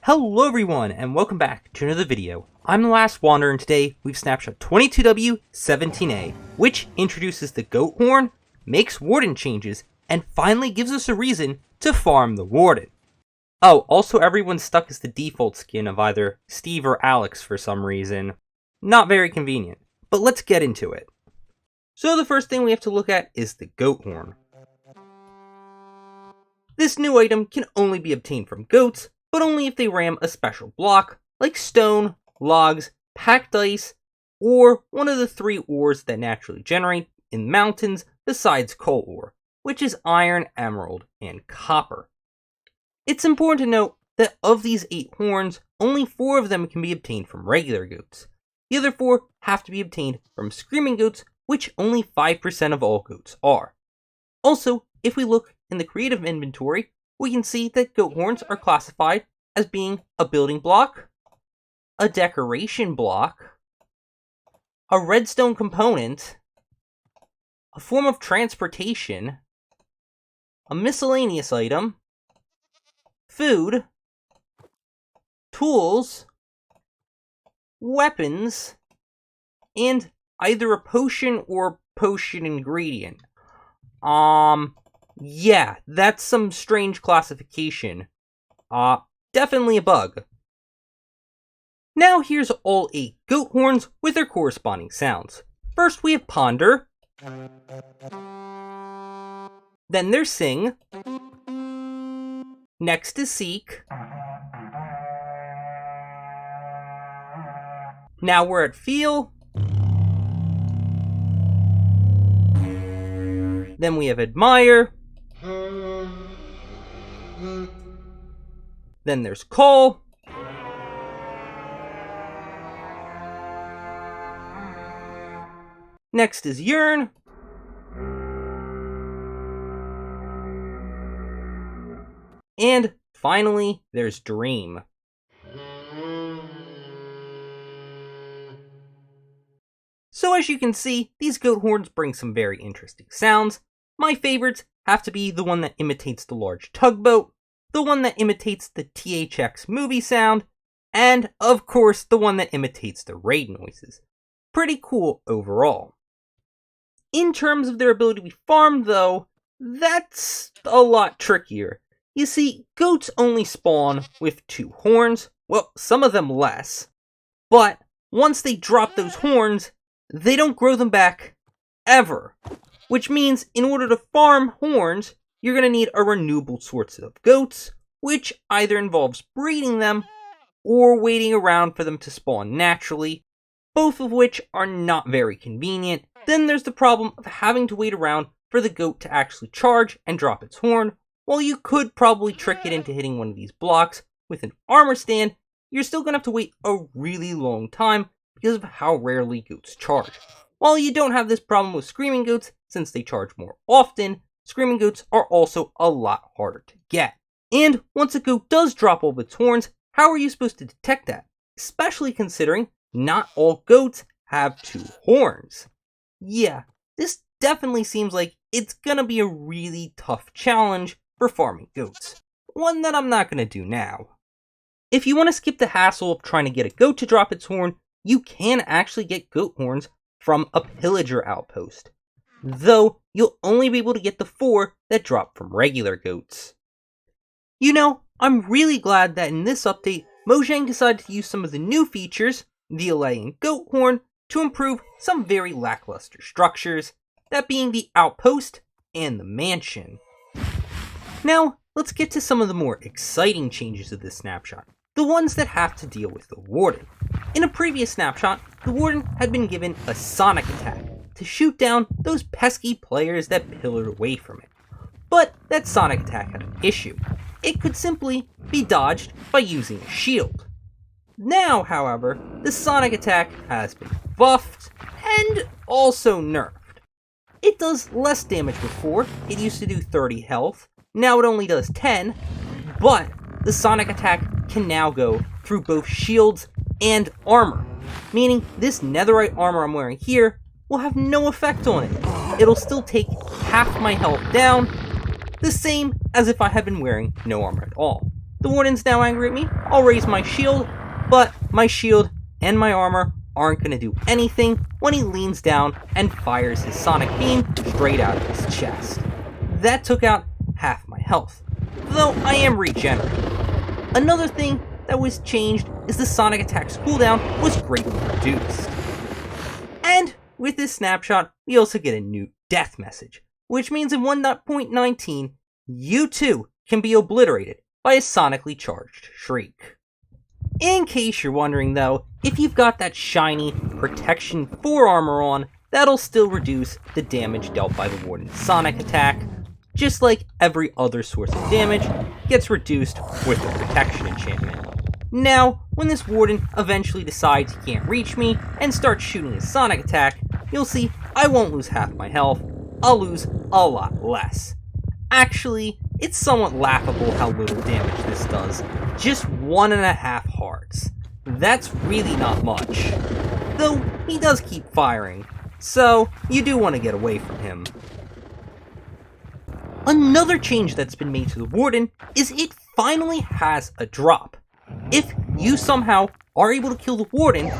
Hello everyone, and welcome back to another video. I'm the Last Wanderer, and today we've Snapshot 22W17A, which introduces the goat horn, makes Warden Changes, and finally gives us a reason to farm the Warden. Oh, also everyone's stuck as the default skin of either Steve or Alex for some reason. Not very convenient, but let's get into it. So the first thing we have to look at is the goat horn. This new item can only be obtained from goats, but only if they ram a special block, like stone, logs, packed ice, or one of the three ores that naturally generate in mountains besides coal ore, which is iron, emerald, and copper. It's important to note that of these 8 horns, only 4 of them can be obtained from regular goats. The other 4 have to be obtained from screaming goats, which only 5% of all goats are. Also, if we look in the creative inventory, we can see that goat horns are classified as being a building block, a decoration block, a redstone component, a form of transportation, a miscellaneous item, food, tools, weapons, and either a potion or potion ingredient. Yeah, that's some strange classification. Definitely a bug. Now here's all 8 goat horns with their corresponding sounds. First we have ponder. Then there's sing. Next is seek. Now we're at feel. Then we have admire. Then there's call. Next is yearn. And finally, there's dream. So as you can see, these goat horns bring some very interesting sounds. My favorites have to be the one that imitates the large tugboat, the one that imitates the THX movie sound, and of course the one that imitates the raid noises. Pretty cool overall. In terms of their ability to be farmed though, that's a lot trickier. You see, goats only spawn with 2 horns, well, some of them less, but once they drop those horns, they don't grow them back ever. Which means in order to farm horns, you're going to need a renewable source of goats, which either involves breeding them or waiting around for them to spawn naturally, both of which are not very convenient. Then there's the problem of having to wait around for the goat to actually charge and drop its horn. While you could probably trick it into hitting one of these blocks with an armor stand, you're still going to have to wait a really long time because of how rarely goats charge. While you don't have this problem with screaming goats, since they charge more often, screaming goats are also a lot harder to get. And once a goat does drop all of its horns, how are you supposed to detect that? Especially considering not all goats have 2 horns. Yeah, this definitely seems like it's gonna be a really tough challenge for farming goats. One that I'm not gonna do now. If you want to skip the hassle of trying to get a goat to drop its horn, you can actually get goat horns from a pillager outpost, though you'll only be able to get the 4 that drop from regular goats. You know, I'm really glad that in this update, Mojang decided to use some of the new features, VLA and goat horn, to improve some very lackluster structures, that being the outpost and the mansion. Now, let's get to some of the more exciting changes of this snapshot, the ones that have to deal with the Warden. In a previous snapshot, the Warden had been given a sonic attack to shoot down those pesky players that pillared away from it. But that sonic attack had an issue. It could simply be dodged by using a shield. Now, however, the sonic attack has been buffed and also nerfed. It does less damage before. It used to do 30 health, now it only does 10, but the sonic attack can now go through both shields and armor, meaning this netherite armor I'm wearing here will have no effect on it. It'll still take half my health down, the same as if I had been wearing no armor at all. The Warden's now angry at me. I'll raise my shield, but my shield and my armor aren't going to do anything when he leans down and fires his sonic beam straight out of his chest. That took out half my health, though I am regenerating. Another thing that was changed is the sonic attack's cooldown was greatly reduced. And with this snapshot, we also get a new death message, which means in 1.19, you too can be obliterated by a sonically charged shriek. In case you're wondering though, if you've got that shiny Protection 4 armor on, that'll still reduce the damage dealt by the Warden's sonic attack, just like every other source of damage gets reduced with the Protection enchantment. Now, when this Warden eventually decides he can't reach me and starts shooting his sonic attack, you'll see I won't lose half my health, I'll lose a lot less. Actually, it's somewhat laughable how little damage this does. Just 1.5 hearts. That's really not much. Though, he does keep firing, so you do want to get away from him. Another change that's been made to the Warden is it finally has a drop. If you somehow are able to kill the Warden,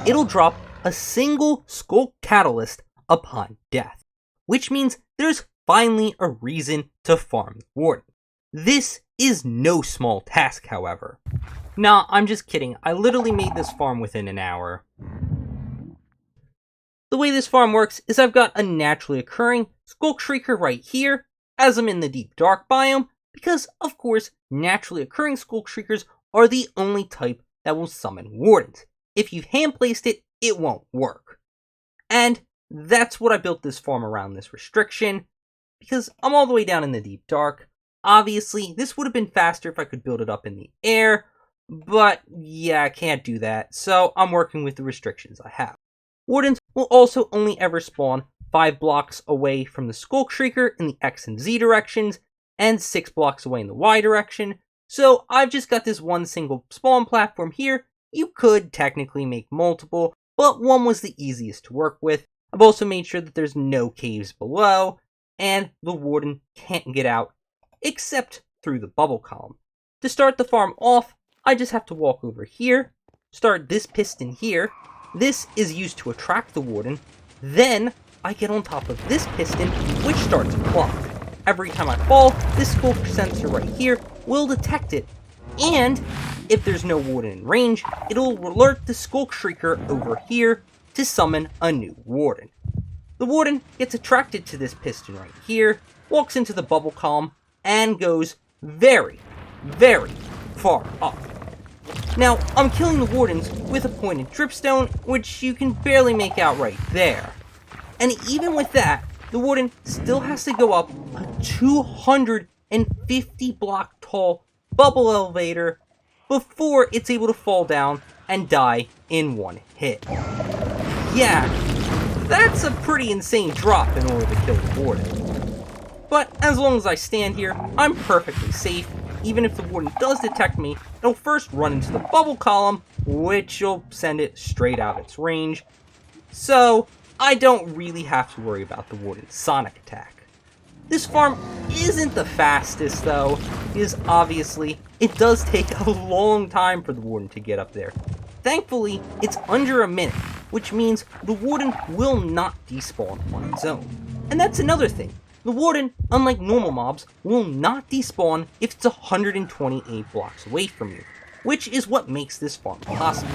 it'll drop a single Skull Catalyst upon death, which means there's finally a reason to farm the Warden. This is no small task, however. Nah, I'm just kidding. I literally made this farm within an hour. The way this farm works is I've got a naturally occurring Skull Shrieker right here, as I'm in the Deep Dark biome, because, of course, naturally occurring Skull Shriekers are the only type that will summon Wardens. If you've hand-placed it, it won't work. And that's what I built this farm around, this restriction, because I'm all the way down in the Deep Dark. Obviously, this would have been faster if I could build it up in the air, but yeah, I can't do that, so I'm working with the restrictions I have. Wardens will also only ever spawn 5 blocks away from the Skull Shrieker in the X and Z directions, and 6 blocks away in the Y direction, so I've just got this one single spawn platform here. You could technically make multiple, but one was the easiest to work with. I've also made sure that there's no caves below, and the Warden can't get out, except through the bubble column. To start the farm off, I just have to walk over here, start this piston here. This is used to attract the Warden. Then I get on top of this piston, which starts a clock. Every time I fall, this skull sensor right here will detect it, and if there's no Warden in range, it'll alert the Skull Shrieker over here to summon a new Warden. The Warden gets attracted to this piston right here, walks into the bubble column, and goes very, very far up. Now, I'm killing the Wardens with a pointed dripstone, which you can barely make out right there. And even with that, the Warden still has to go up a 250 block tall bubble elevator before it's able to fall down and die in one hit. Yeah, that's a pretty insane drop in order to kill the Warden. But as long as I stand here, I'm perfectly safe. Even if the Warden does detect me, it'll first run into the bubble column, which will send it straight out its range. So I don't really have to worry about the Warden's sonic attack. This farm isn't the fastest though, because obviously it does take a long time for the Warden to get up there. Thankfully, it's under a minute, which means the Warden will not despawn on its own. And that's another thing. The Warden, unlike normal mobs, will not despawn if it's 128 blocks away from you, which is what makes this farm possible.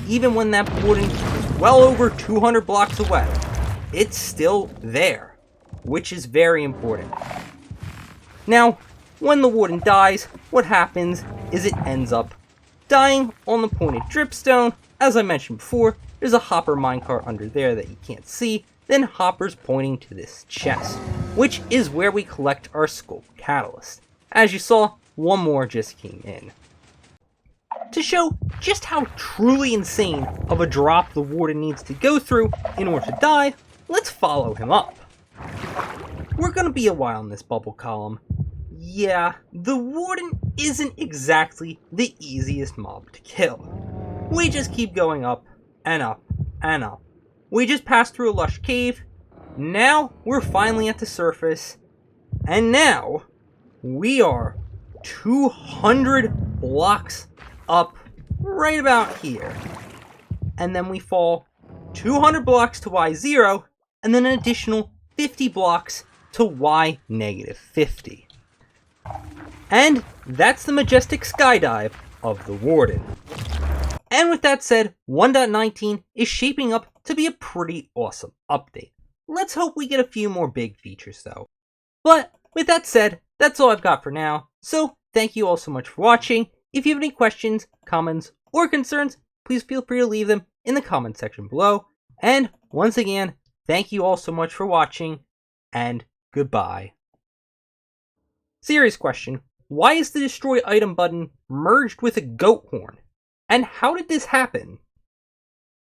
Even when that Warden is well over 200 blocks away, it's still there, which is very important. Now, when the Warden dies, what happens is it ends up dying on the pointed dripstone. As I mentioned before, there's a hopper minecart under there that you can't see, then hoppers pointing to this chest, which is where we collect our Skull Catalyst. As you saw, one more just came in. To show just how truly insane of a drop the Warden needs to go through in order to die, let's follow him up. We're gonna be a while in this bubble column. Yeah, the Warden isn't exactly the easiest mob to kill. We just keep going up and up and up. We just passed through a lush cave. Now we're finally at the surface. And now we are 200 blocks up right about here. And then we fall 200 blocks to Y0, and then an additional 50 blocks to Y negative 50. And that's the majestic skydive of the Warden. And with that said, 1.19 is shaping up to be a pretty awesome update. Let's hope we get a few more big features though. But with that said, that's all I've got for now. So thank you all so much for watching. If you have any questions, comments, or concerns, please feel free to leave them in the comment section below. And once again, thank you all so much for watching, and goodbye. Serious question, why is the destroy item button merged with a goat horn? And how did this happen?